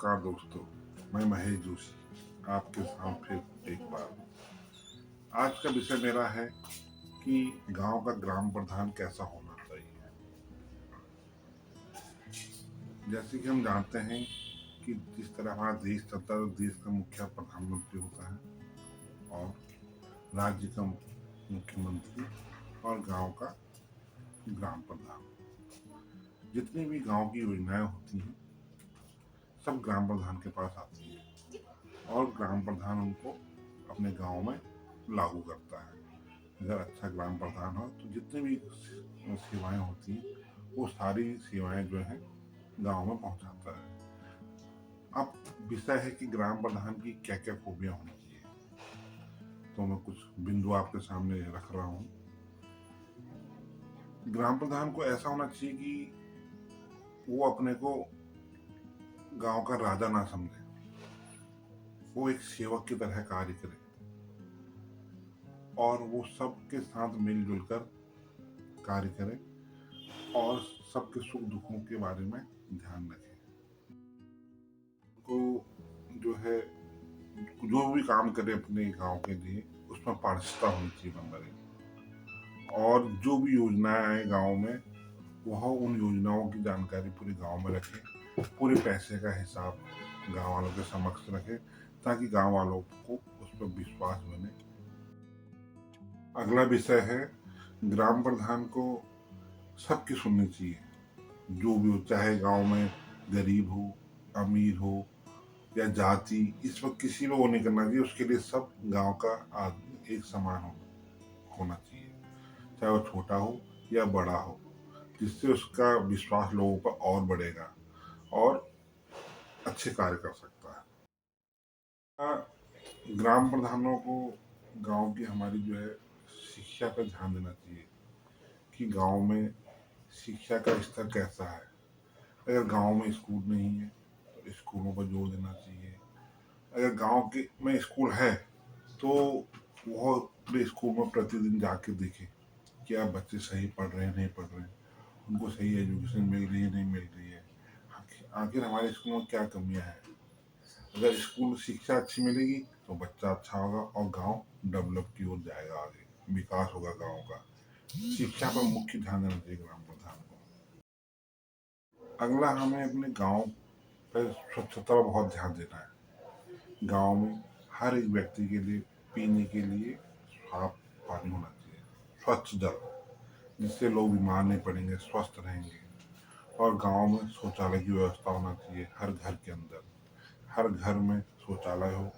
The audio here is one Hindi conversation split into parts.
नमस्कार दोस्तों, मैं महेश जोशी आपके साथ फिर एक बार। आज का विषय मेरा है कि गांव का ग्राम प्रधान कैसा होना चाहिए। जैसे कि हम जानते हैं कि जिस तरह हमारा देश चलता है, देश का मुखिया प्रधानमंत्री होता है और राज्य का मुख्यमंत्री और गांव का ग्राम प्रधान। जितनी भी गांव की योजनाएं होती हैं सब ग्राम प्रधान के पास आती है और ग्राम प्रधान उनको अपने गांव में लागू करता है। अगर अच्छा ग्राम प्रधान हो तो जितनी भी सेवाएं होती हैं वो सारी सेवाएं जो है गांव में पहुंचाता है। अब विषय है कि ग्राम प्रधान की क्या क्या खूबियां होनी चाहिए, तो मैं कुछ बिंदु आपके सामने रख रहा हूँ। ग्राम प्रधान को ऐसा होना चाहिए कि वो अपने को गांव का राजा ना समझे, वो एक सेवक की तरह कार्य करे और वो सबके साथ मिलजुल कर कार्य करे और सबके सुख दुखों के बारे में ध्यान रखे। को जो है जो भी काम करे अपने गांव के लिए उसमें पारदर्शिता होनी चाहिए नंबर एक। और जो भी योजनाएं आए गांव में वह उन योजनाओं की जानकारी पूरे गांव में रखे, पूरे पैसे का हिसाब गांव वालों के समक्ष रखे ताकि गांव वालों को उस पर विश्वास बने। अगला विषय है ग्राम प्रधान को सबकी सुननी चाहिए, जो भी हो, चाहे गांव में गरीब हो, अमीर हो या जाति, इस वक्त किसी में वो नहीं करना चाहिए। उसके लिए सब गांव का आदमी एक समान होना चाहिए, चाहे वो छोटा हो या बड़ा हो, जिससे उसका विश्वास लोगों पर और बढ़ेगा और अच्छे कार्य कर सकता है। ग्राम प्रधानों को गांव की हमारी जो है शिक्षा पर ध्यान देना चाहिए कि गांव में शिक्षा का स्तर कैसा है। अगर गांव में स्कूल नहीं है तो स्कूलों पर जोर देना चाहिए। अगर गांव के में स्कूल है तो वह अपने स्कूल में प्रतिदिन जाके देखे क्या बच्चे सही पढ़ रहे हैं नहीं पढ़ रहे हैं, उनको सही एजुकेशन मिल रही है नहीं मिल रही है, आखिर हमारे स्कूल में क्या कमियां हैं। अगर स्कूल में शिक्षा अच्छी मिलेगी तो बच्चा अच्छा होगा और गांव डेवलप की ओर जाएगा, आगे विकास होगा गांव का। शिक्षा पर मुख्य ध्यान देना चाहिए ग्राम प्रधान को। अगला हमें अपने गांव पर स्वच्छता पर बहुत ध्यान देना है। गांव में हर एक व्यक्ति के लिए पीने के लिए साफ पानी होना चाहिए, स्वच्छ जल, जिससे लोग बीमार नहीं पड़ेंगे, स्वस्थ रहेंगे। और गांव में शौचालय की व्यवस्था होना चाहिए हर घर के अंदर, हर घर में शौचालय हो।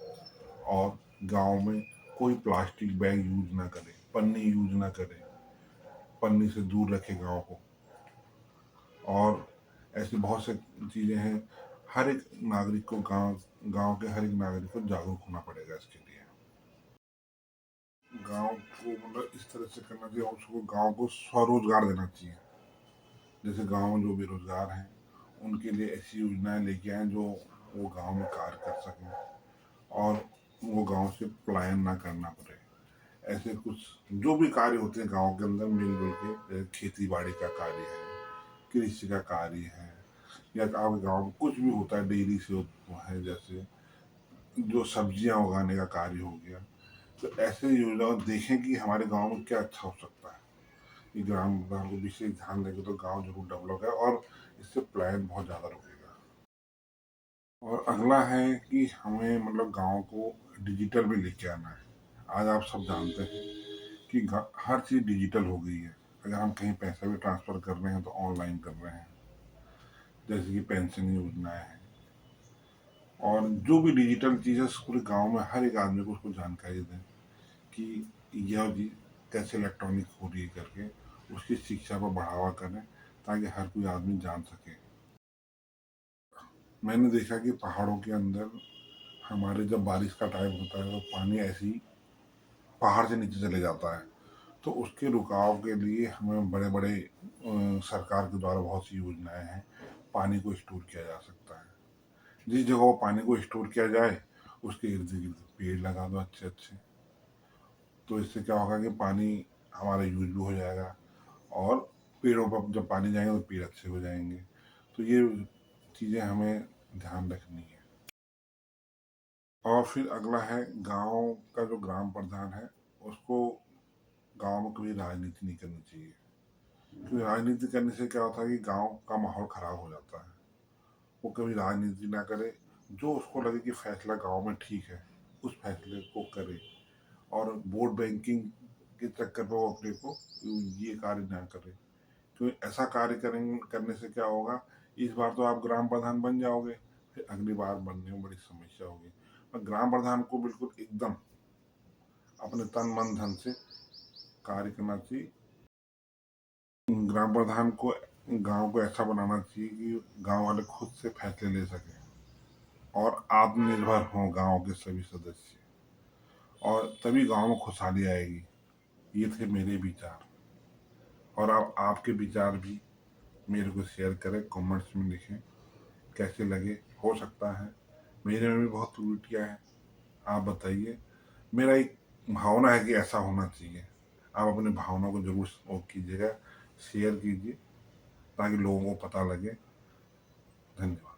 और गांव में कोई प्लास्टिक बैग यूज ना करे, पन्नी यूज ना करे, पन्नी से दूर रखे गांव को। और ऐसी बहुत सी चीजें हैं, हर एक नागरिक को गांव गांव के हर एक नागरिक को जागरूक होना पड़ेगा इसके लिए। गांव को मतलब इस तरह से करना चाहिए और उसको गांव को स्वरोजगार देना चाहिए। जैसे गांव में जो बेरोजगार हैं उनके लिए ऐसी योजनाएं लेके आए जो वो गांव में कार्य कर सकें और वो गांव से पलायन ना करना पड़े। ऐसे कुछ जो भी कार्य होते हैं गांव के अंदर मिलजुल के, खेती बाड़ी का कार्य है, कृषि का कार्य है, या आपके गांव में कुछ भी होता है डेयरी से है, जैसे जो सब्जियां उगाने का कार्य हो गया, तो ऐसे योजना देखें कि हमारे गांव में क्या अच्छा हो सकता है। ये ग्राम प्रधान को विशेष ध्यान देंगे तो गांव जरूर डेवलप है और इससे पलायन बहुत ज्यादा रुकेगा। और अगला है कि हमें मतलब गांव को डिजिटल में लेके आना है। आज आप सब जानते हैं कि हर चीज डिजिटल हो गई है। अगर हम कहीं पैसा भी ट्रांसफर कर रहे हैं तो ऑनलाइन कर रहे हैं, जैसे कि पेंशन योजनाएं हैं और जो भी डिजिटल चीजें पूरे गांव में हर एक आदमी को उसको जानकारी दें कि यह चीज कैसे इलेक्ट्रॉनिक हो रही है करके उसकी शिक्षा पर बढ़ावा करें ताकि हर कोई आदमी जान सके। मैंने देखा कि पहाड़ों के अंदर हमारे जब बारिश का टाइम होता है तो पानी ऐसे ही पहाड़ से नीचे चले जाता है, तो उसके रुकाव के लिए हमें बड़े बड़े सरकार के द्वारा बहुत सी योजनाएं हैं। पानी को स्टोर किया जा सकता है, जिस जगह वो पानी को स्टोर किया जाए उसके इर्द गिर्द पेड़ लगा दो अच्छे अच्छे, तो इससे क्या होगा कि पानी हमारा यूज भी हो जाएगा और पेड़ों पर जब पानी जाएगा तो पेड़ अच्छे हो जाएंगे। तो ये चीज़ें हमें ध्यान रखनी है। और फिर अगला है गांव का जो ग्राम प्रधान है, उसको गांव में कभी राजनीति नहीं करनी चाहिए, क्योंकि राजनीति करने से क्या होता है कि गांव का माहौल खराब हो जाता है। वो कभी राजनीति ना करे, जो उसको लगे कि फैसला गांव में ठीक है उस फैसले को करे, और वोट बैंकिंग के चक्कर में वो अपने को ये कार्य ना करे। क्योंकि ऐसा कार्य करेंगे, करने से क्या होगा, इस बार तो आप ग्राम प्रधान बन जाओगे, फिर अगली बार बनने में बड़ी समस्या होगी। और ग्राम प्रधान को बिल्कुल एकदम अपने तन मन धन से कार्य करना चाहिए। ग्राम प्रधान को गांव को ऐसा बनाना चाहिए कि गांव वाले खुद से फैसले ले सके और आत्मनिर्भर हों गांव के सभी सदस्य, और तभी गांव में खुशहाली आएगी। ये थे मेरे विचार, और आप आपके विचार भी मेरे को शेयर करें, कमेंट्स में लिखें कैसे लगे। हो सकता है मेरे में भी बहुत त्रुटियां हैं, आप बताइए। मेरा एक भावना है कि ऐसा होना चाहिए। आप अपने भावना को जरूर वो कीजिएगा, शेयर कीजिए, ताकि लोगों को पता लगे। धन्यवाद।